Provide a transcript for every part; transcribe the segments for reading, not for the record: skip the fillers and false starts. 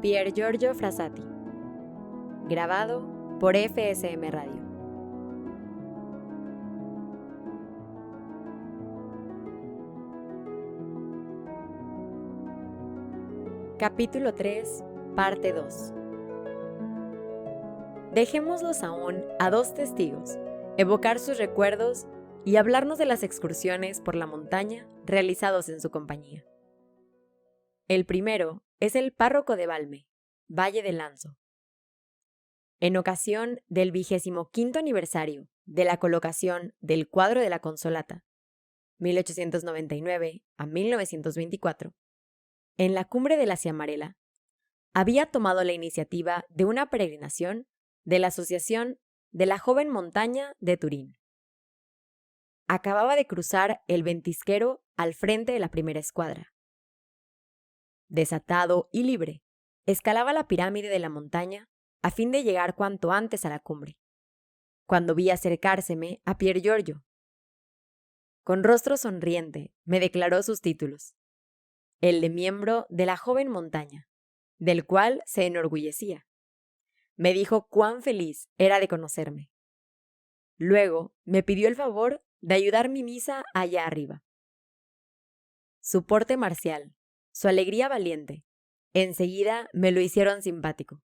Pier Giorgio Frassati. Grabado por FSM Radio. Capítulo 3, parte 2. Dejémoslos aún a dos testigos, evocar sus recuerdos y hablarnos de las excursiones por la montaña realizados en su compañía. El primero es el párroco de Valme, Valle de Lanzo. En ocasión del 25º aniversario de la colocación del cuadro de la Consolata, 1899 a 1924, en la cumbre de la Ciamarela, había tomado la iniciativa de una peregrinación de la Asociación de la Joven Montaña de Turín. Acababa de cruzar el ventisquero al frente de la primera escuadra. Desatado y libre, escalaba la pirámide de la montaña a fin de llegar cuanto antes a la cumbre, cuando vi acercárseme a Pier Giorgio. Con rostro sonriente me declaró sus títulos: el de miembro de la Joven Montaña, del cual se enorgullecía. Me dijo cuán feliz era de conocerme. Luego me pidió el favor de ayudar mi misa allá arriba. Su porte marcial, su alegría valiente, enseguida me lo hicieron simpático.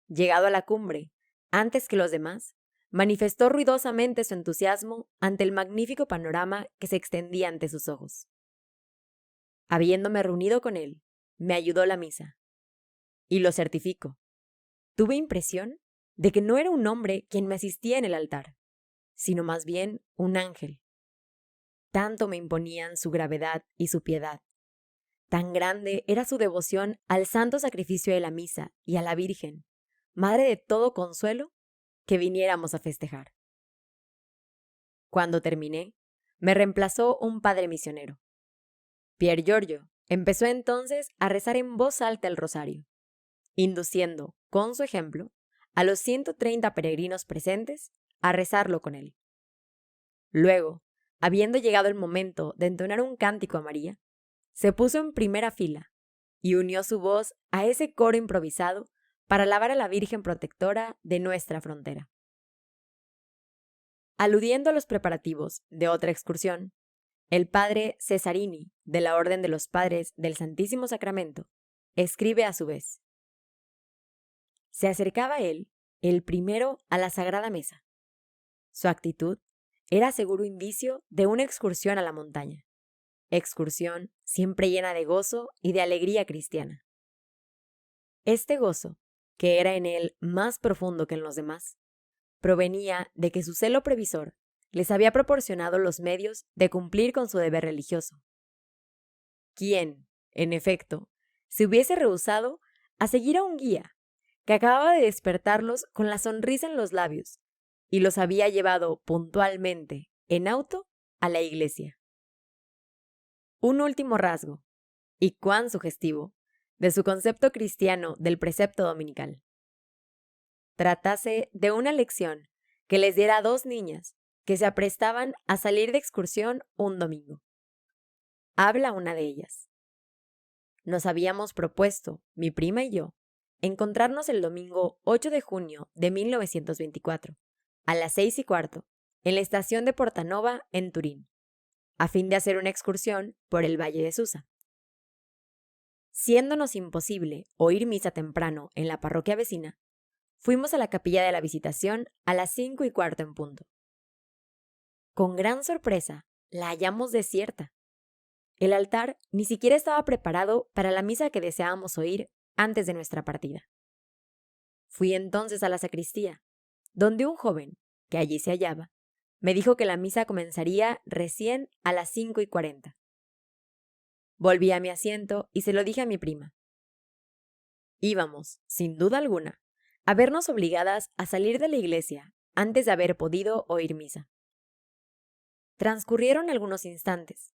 Llegado a la cumbre, antes que los demás, manifestó ruidosamente su entusiasmo ante el magnífico panorama que se extendía ante sus ojos. Habiéndome reunido con él, me ayudó la misa. Y lo certifico. Tuve impresión de que no era un hombre quien me asistía en el altar, sino más bien un ángel. Tanto me imponían su gravedad y su piedad. Tan grande era su devoción al santo sacrificio de la misa y a la Virgen, madre de todo consuelo, que viniéramos a festejar. Cuando terminé, me reemplazó un padre misionero. Pier Giorgio empezó entonces a rezar en voz alta el rosario, induciendo, con su ejemplo, a los 130 peregrinos presentes a rezarlo con él. Luego, habiendo llegado el momento de entonar un cántico a María, se puso en primera fila y unió su voz a ese coro improvisado para alabar a la Virgen protectora de nuestra frontera. Aludiendo a los preparativos de otra excursión, el padre Cesarini, de la Orden de los Padres del Santísimo Sacramento, escribe a su vez: se acercaba él, el primero, a la Sagrada Mesa. Su actitud era seguro indicio de una excursión a la montaña, excursión siempre llena de gozo y de alegría cristiana. Este gozo, que era en él más profundo que en los demás, provenía de que su celo previsor les había proporcionado los medios de cumplir con su deber religioso. ¿Quién, en efecto, se hubiese rehusado a seguir a un guía que acababa de despertarlos con la sonrisa en los labios y los había llevado puntualmente, en auto, a la iglesia? Un último rasgo, y cuán sugestivo, de su concepto cristiano del precepto dominical. Tratase de una lección que les diera a dos niñas que se aprestaban a salir de excursión un domingo. Habla una de ellas: nos habíamos propuesto, mi prima y yo, encontrarnos el domingo 8 de junio de 1924, a las 6:15, en la estación de Portanova, en Turín, a fin de hacer una excursión por el Valle de Susa. Siéndonos imposible oír misa temprano en la parroquia vecina, fuimos a la capilla de la Visitación a las 5:15 en punto. Con gran sorpresa, la hallamos desierta. El altar ni siquiera estaba preparado para la misa que deseábamos oír antes de nuestra partida. Fui entonces a la sacristía, donde un joven, que allí se hallaba, me dijo que la misa comenzaría recién a las 5:40. Volví a mi asiento y se lo dije a mi prima. Íbamos, sin duda alguna, a vernos obligadas a salir de la iglesia antes de haber podido oír misa. Transcurrieron algunos instantes.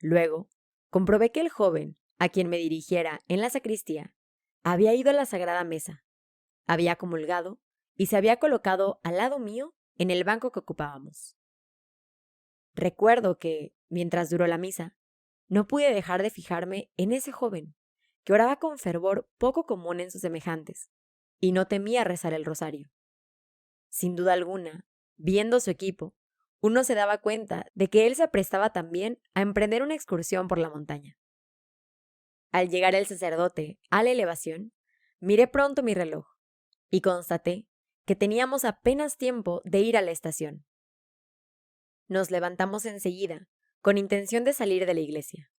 Luego, comprobé que el joven, a quien me dirigiera en la sacristía, había ido a la Sagrada Mesa, había comulgado y se había colocado al lado mío en el banco que ocupábamos. Recuerdo que, mientras duró la misa, no pude dejar de fijarme en ese joven, que oraba con fervor poco común en sus semejantes, y no temía rezar el rosario. Sin duda alguna, viendo su equipo, uno se daba cuenta de que él se aprestaba también a emprender una excursión por la montaña. Al llegar el sacerdote a la elevación, miré pronto mi reloj y constaté que teníamos apenas tiempo de ir a la estación. Nos levantamos enseguida, con intención de salir de la iglesia.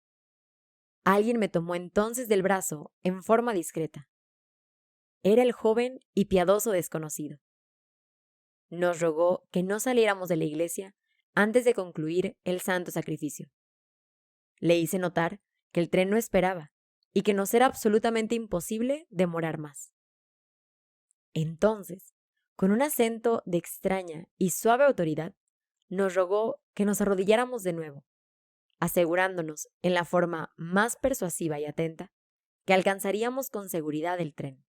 Alguien me tomó entonces del brazo en forma discreta. Era el joven y piadoso desconocido. Nos rogó que no saliéramos de la iglesia antes de concluir el santo sacrificio. Le hice notar que el tren no esperaba y que nos era absolutamente imposible demorar más. Entonces, con un acento de extraña y suave autoridad, nos rogó que nos arrodilláramos de nuevo, asegurándonos en la forma más persuasiva y atenta que alcanzaríamos con seguridad el tren.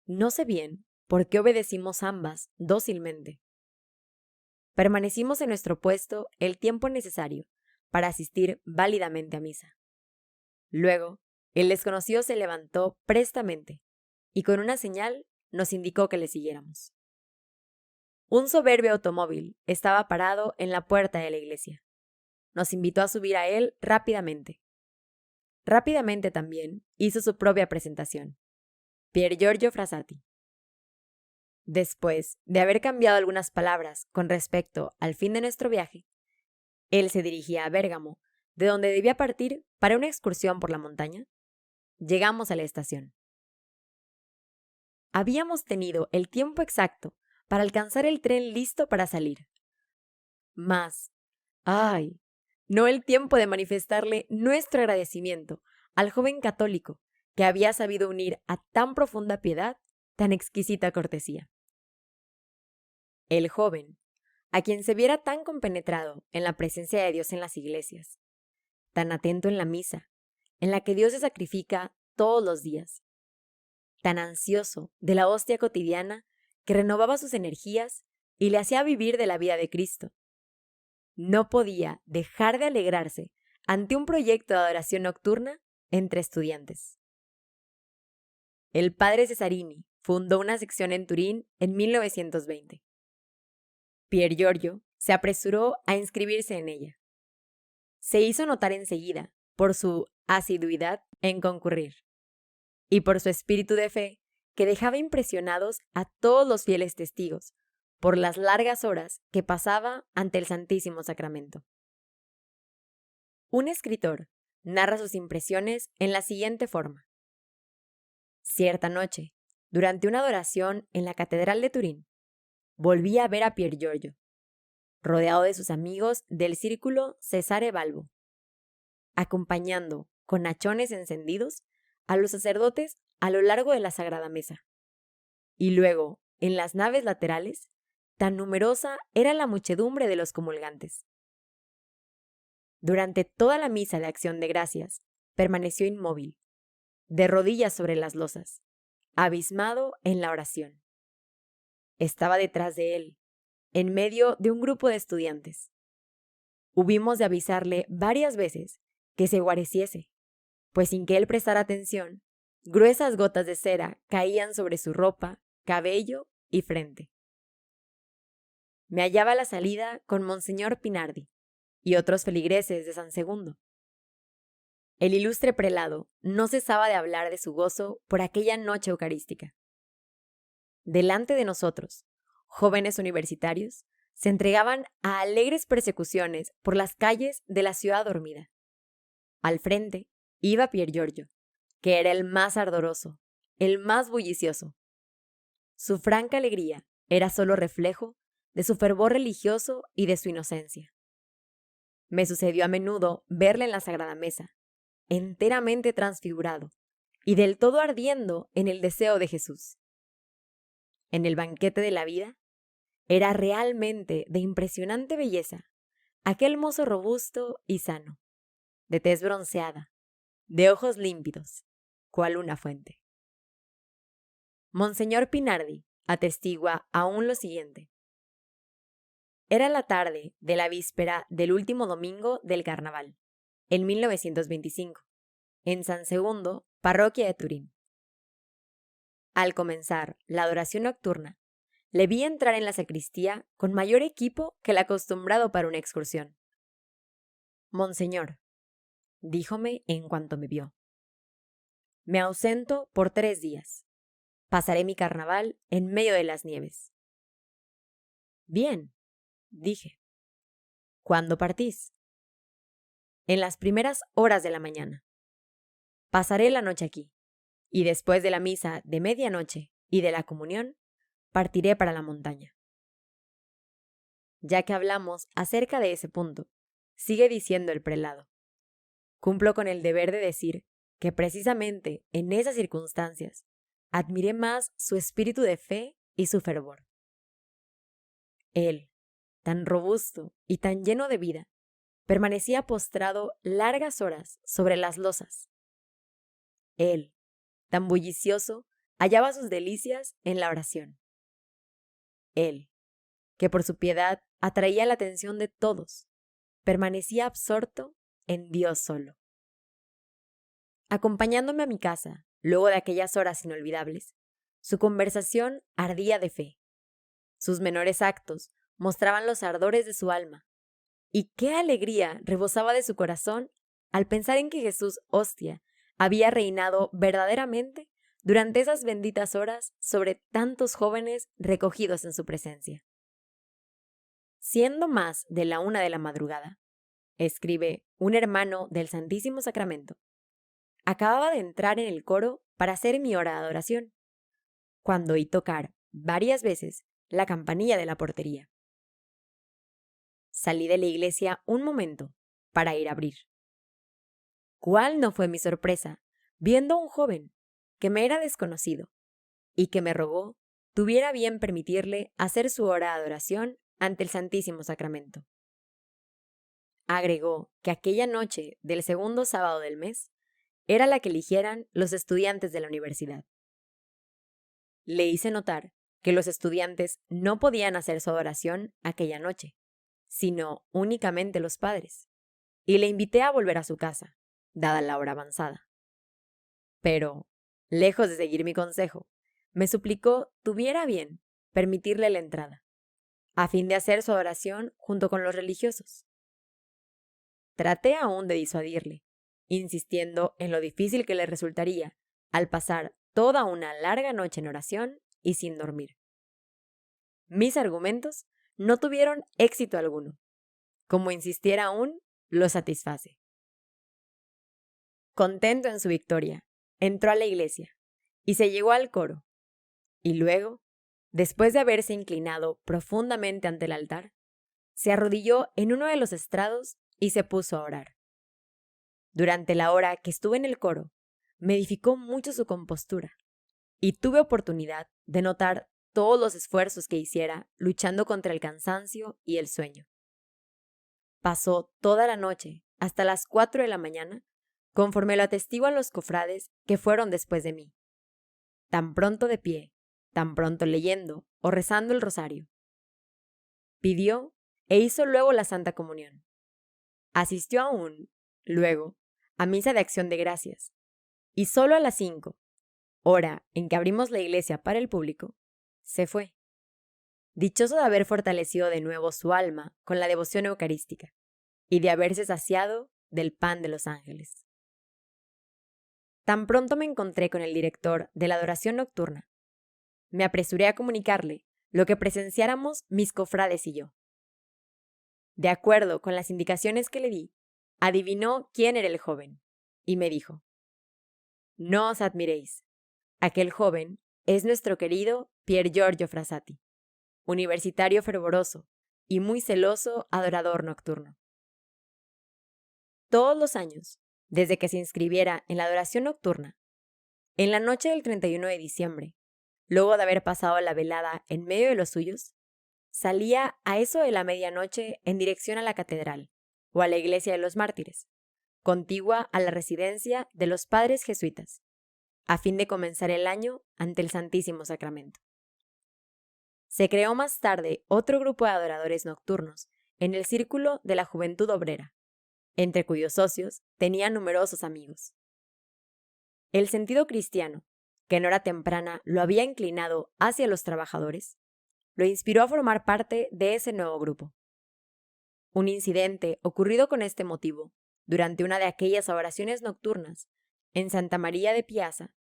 No sé bien por qué obedecimos ambas dócilmente. Permanecimos en nuestro puesto el tiempo necesario para asistir válidamente a misa. Luego, el desconocido se levantó prestamente y con una señal nos indicó que le siguiéramos. Un soberbio automóvil estaba parado en la puerta de la iglesia. Nos invitó a subir a él rápidamente. Rápidamente también hizo su propia presentación. Pier Giorgio Frassati. Después de haber cambiado algunas palabras con respecto al fin de nuestro viaje, él se dirigía a Bérgamo, de donde debía partir para una excursión por la montaña. Llegamos a la estación. Habíamos tenido el tiempo exacto para alcanzar el tren listo para salir. Mas, ¡ay! No el tiempo de manifestarle nuestro agradecimiento al joven católico que había sabido unir a tan profunda piedad, tan exquisita cortesía. El joven, a quien se viera tan compenetrado en la presencia de Dios en las iglesias, tan atento en la misa, en la que Dios se sacrifica todos los días, tan ansioso de la hostia cotidiana que renovaba sus energías y le hacía vivir de la vida de Cristo, no podía dejar de alegrarse ante un proyecto de adoración nocturna entre estudiantes. El padre Cesarini fundó una sección en Turín en 1920. Pier Giorgio se apresuró a inscribirse en ella. Se hizo notar enseguida por su asiduidad en concurrir y por su espíritu de fe que dejaba impresionados a todos los fieles testigos por las largas horas que pasaba ante el Santísimo Sacramento. Un escritor narra sus impresiones en la siguiente forma. Cierta noche, durante una adoración en la Catedral de Turín, volví a ver a Pier Giorgio, rodeado de sus amigos del círculo Cesare Balbo, acompañando con hachones encendidos a los sacerdotes a lo largo de la Sagrada Mesa. Y luego, en las naves laterales, tan numerosa era la muchedumbre de los comulgantes. Durante toda la misa de acción de gracias, permaneció inmóvil, de rodillas sobre las losas, abismado en la oración. Estaba detrás de él, en medio de un grupo de estudiantes. Hubimos de avisarle varias veces que se guareciese, pues sin que él prestara atención, gruesas gotas de cera caían sobre su ropa, cabello y frente. Me hallaba a la salida con Monseñor Pinardi y otros feligreses de San Segundo. El ilustre prelado no cesaba de hablar de su gozo por aquella noche eucarística. Delante de nosotros, jóvenes universitarios se entregaban a alegres persecuciones por las calles de la ciudad dormida. Al frente iba Pier Giorgio, que era el más ardoroso, el más bullicioso. Su franca alegría era solo reflejo de su fervor religioso y de su inocencia. Me sucedió a menudo verle en la Sagrada Mesa, enteramente transfigurado y del todo ardiendo en el deseo de Jesús. En el banquete de la vida, era realmente de impresionante belleza aquel mozo robusto y sano, de tez bronceada, de ojos límpidos, cual una fuente. Monseñor Pinardi atestigua aún lo siguiente. Era la tarde de la víspera del último domingo del carnaval, en 1925, en San Segundo Parroquia de Turín. Al comenzar la adoración nocturna, le vi entrar en la sacristía con mayor equipo que el acostumbrado para una excursión. Monseñor, díjome en cuanto me vio, me ausento por 3 días. Pasaré mi carnaval en medio de las nieves. Bien, dije. ¿Cuándo partís? En las primeras horas de la mañana. Pasaré la noche aquí, y después de la misa de medianoche y de la comunión, partiré para la montaña. Ya que hablamos acerca de ese punto, sigue diciendo el prelado. Cumplo con el deber de decir que precisamente en esas circunstancias admiré más su espíritu de fe y su fervor. Él, tan robusto y tan lleno de vida, permanecía postrado largas horas sobre las losas. Él, tan bullicioso, hallaba sus delicias en la oración. Él, que por su piedad atraía la atención de todos, permanecía absorto en Dios solo. Acompañándome a mi casa, luego de aquellas horas inolvidables, su conversación ardía de fe. Sus menores actos mostraban los ardores de su alma. Y qué alegría rebosaba de su corazón al pensar en que Jesús hostia había reinado verdaderamente durante esas benditas horas sobre tantos jóvenes recogidos en su presencia. Siendo más de la 1 de la madrugada, escribe un hermano del Santísimo Sacramento, acababa de entrar en el coro para hacer mi hora de adoración, cuando oí tocar varias veces la campanilla de la portería. Salí de la iglesia un momento para ir a abrir. ¿Cuál no fue mi sorpresa viendo a un joven que me era desconocido y que me rogó tuviera bien permitirle hacer su hora de adoración ante el Santísimo Sacramento? Agregó que aquella noche del segundo sábado del mes era la que eligieran los estudiantes de la universidad. Le hice notar que los estudiantes no podían hacer su adoración aquella noche, sino únicamente los padres, y le invité a volver a su casa, dada la hora avanzada. Pero, lejos de seguir mi consejo, me suplicó tuviera bien permitirle la entrada, a fin de hacer su adoración junto con los religiosos. Traté aún de disuadirle, insistiendo en lo difícil que le resultaría al pasar toda una larga noche en oración y sin dormir. Mis argumentos no tuvieron éxito alguno. Como insistiera aún, lo satisface. Contento en su victoria, entró a la iglesia y se llegó al coro. Y luego, después de haberse inclinado profundamente ante el altar, se arrodilló en uno de los estrados y se puso a orar. Durante la hora que estuve en el coro, me edificó mucho su compostura y tuve oportunidad de notar todos los esfuerzos que hiciera luchando contra el cansancio y el sueño. Pasó toda la noche, hasta las 4 de la mañana, conforme lo atestiguan los cofrades que fueron después de mí. Tan pronto de pie, tan pronto leyendo o rezando el rosario. Pidió e hizo luego la Santa Comunión. Asistió aún, luego, a misa de acción de gracias. Y solo a las 5, hora en que abrimos la iglesia para el público, se fue. Dichoso de haber fortalecido de nuevo su alma con la devoción eucarística y de haberse saciado del pan de los ángeles. Tan pronto me encontré con el director de la adoración nocturna. Me apresuré a comunicarle lo que presenciáramos mis cofrades y yo. De acuerdo con las indicaciones que le di, adivinó quién era el joven y me dijo: «No os admiréis. Aquel joven es nuestro querido Pier Giorgio Frassati, universitario fervoroso y muy celoso adorador nocturno. Todos los años, desde que se inscribiera en la adoración nocturna, en la noche del 31 de diciembre, luego de haber pasado la velada en medio de los suyos, salía a eso de la medianoche en dirección a la catedral o a la iglesia de los mártires, contigua a la residencia de los padres jesuitas, a fin de comenzar el año ante el Santísimo Sacramento. Se creó más tarde otro grupo de adoradores nocturnos en el círculo de la juventud obrera, entre cuyos socios tenía numerosos amigos. El sentido cristiano, que en hora temprana lo había inclinado hacia los trabajadores, lo inspiró a formar parte de ese nuevo grupo. Un incidente ocurrido con este motivo, durante una de aquellas oraciones nocturnas en Santa María de Piazza,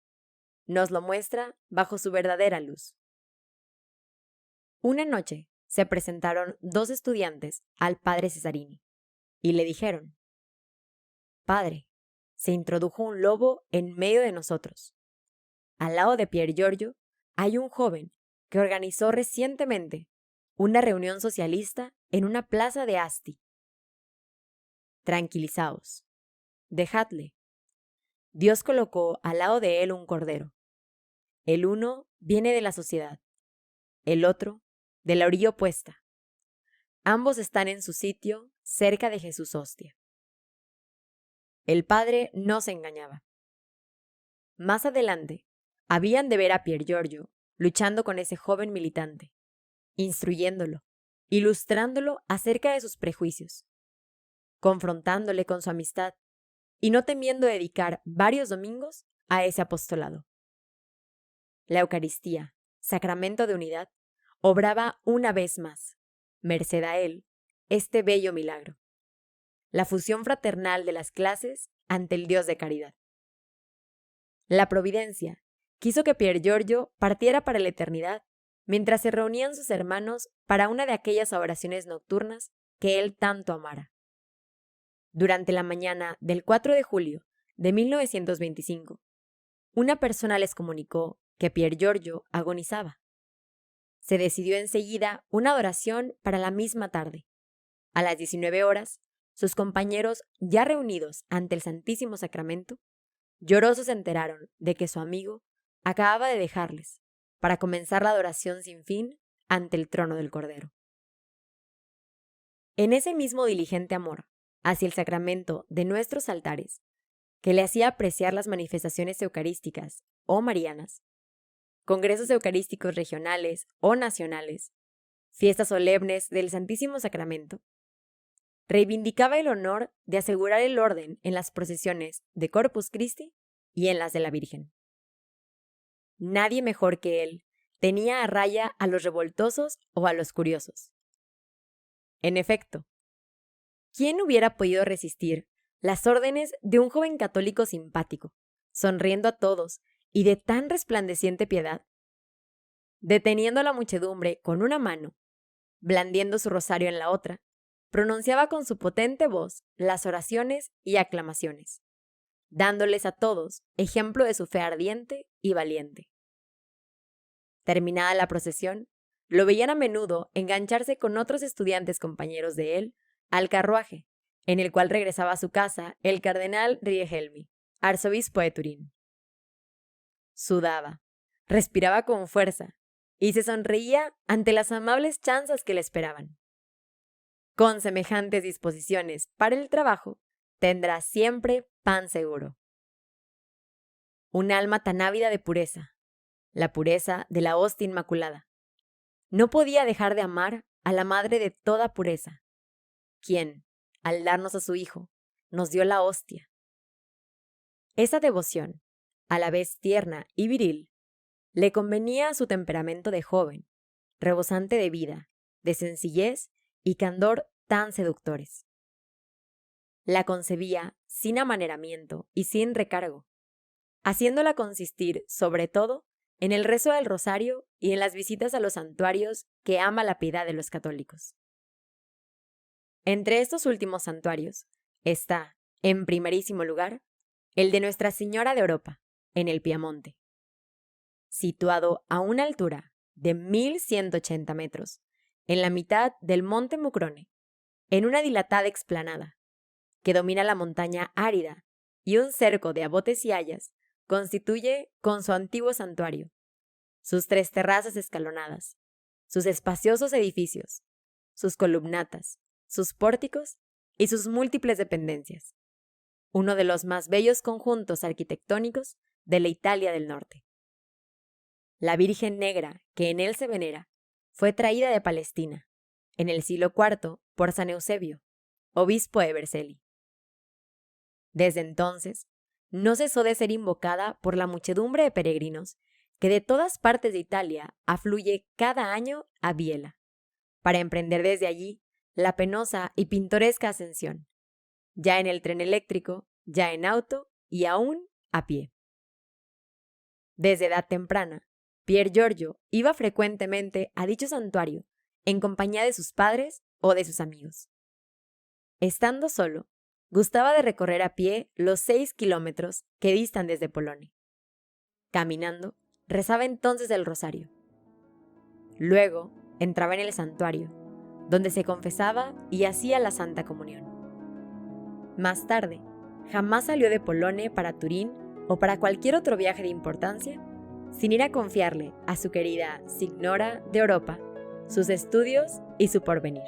nos lo muestra bajo su verdadera luz. Una noche se presentaron 2 estudiantes al padre Cesarini y le dijeron: «Padre, se introdujo un lobo en medio de nosotros. Al lado de Pier Giorgio hay un joven que organizó recientemente una reunión socialista en una plaza de Asti. Tranquilizaos, dejadle. Dios colocó al lado de él un cordero. El uno viene de la sociedad, el otro de la orilla opuesta. Ambos están en su sitio cerca de Jesús Hostia». El padre no se engañaba. Más adelante, habían de ver a Pier Giorgio luchando con ese joven militante, instruyéndolo, ilustrándolo acerca de sus prejuicios, confrontándole con su amistad y no temiendo dedicar varios domingos a ese apostolado. La Eucaristía, sacramento de unidad, obraba una vez más, merced a él, este bello milagro: la fusión fraternal de las clases ante el Dios de caridad. La providencia quiso que Pier Giorgio partiera para la eternidad mientras se reunían sus hermanos para una de aquellas oraciones nocturnas que él tanto amara. Durante la mañana del 4 de julio de 1925, una persona les comunicó que Pier Giorgio agonizaba. Se decidió enseguida una adoración para la misma tarde. A las 19 horas, sus compañeros, ya reunidos ante el Santísimo Sacramento, llorosos se enteraron de que su amigo acababa de dejarles para comenzar la adoración sin fin ante el trono del Cordero. En ese mismo diligente amor hacia el sacramento de nuestros altares, que le hacía apreciar las manifestaciones eucarísticas o marianas, congresos eucarísticos regionales o nacionales, fiestas solemnes del Santísimo Sacramento, reivindicaba el honor de asegurar el orden en las procesiones de Corpus Christi y en las de la Virgen. Nadie mejor que él tenía a raya a los revoltosos o a los curiosos. En efecto, ¿quién hubiera podido resistir las órdenes de un joven católico simpático, sonriendo a todos y de tan resplandeciente piedad? Deteniendo a la muchedumbre con una mano, blandiendo su rosario en la otra, pronunciaba con su potente voz las oraciones y aclamaciones, dándoles a todos ejemplo de su fe ardiente y valiente. Terminada la procesión, lo veían a menudo engancharse con otros estudiantes compañeros de él al carruaje, en el cual regresaba a su casa el cardenal Riegelmi, arzobispo de Turín. Sudaba, respiraba con fuerza y se sonreía ante las amables chanzas que le esperaban. Con semejantes disposiciones para el trabajo, tendrá siempre pan seguro. Un alma tan ávida de pureza, la pureza de la hostia inmaculada, no podía dejar de amar a la madre de toda pureza, quien, al darnos a su Hijo, nos dio la hostia. Esa devoción, a la vez tierna y viril, le convenía a su temperamento de joven, rebosante de vida, de sencillez y candor tan seductores. La concebía sin amaneramiento y sin recargo, haciéndola consistir, sobre todo, en el rezo del rosario y en las visitas a los santuarios que ama la piedad de los católicos. Entre estos últimos santuarios está, en primerísimo lugar, el de Nuestra Señora de Europa, en el Piamonte. Situado a una altura de 1180 metros, en la mitad del monte Mucrone, en una dilatada explanada, que domina la montaña árida y un cerco de abotes y hayas, constituye con su antiguo santuario, sus 3 terrazas escalonadas, sus espaciosos edificios, sus columnatas, sus pórticos y sus múltiples dependencias, uno de los más bellos conjuntos arquitectónicos de la Italia del Norte. La Virgen Negra que en él se venera fue traída de Palestina, en el siglo IV, por San Eusebio, obispo de Vercelli. Desde entonces, no cesó de ser invocada por la muchedumbre de peregrinos que de todas partes de Italia afluye cada año a Biella, para emprender desde allí la penosa y pintoresca ascensión, ya en el tren eléctrico, ya en auto y aún a pie. Desde edad temprana, Pier Giorgio iba frecuentemente a dicho santuario en compañía de sus padres o de sus amigos. Estando solo, gustaba de recorrer a pie los 6 kilómetros que distan desde Polone. Caminando, rezaba entonces el rosario. Luego, entraba en el santuario, donde se confesaba y hacía la Santa Comunión. Más tarde, jamás salió de Polone para Turín o para cualquier otro viaje de importancia, sin ir a confiarle a su querida Signora de Europa sus estudios y su porvenir.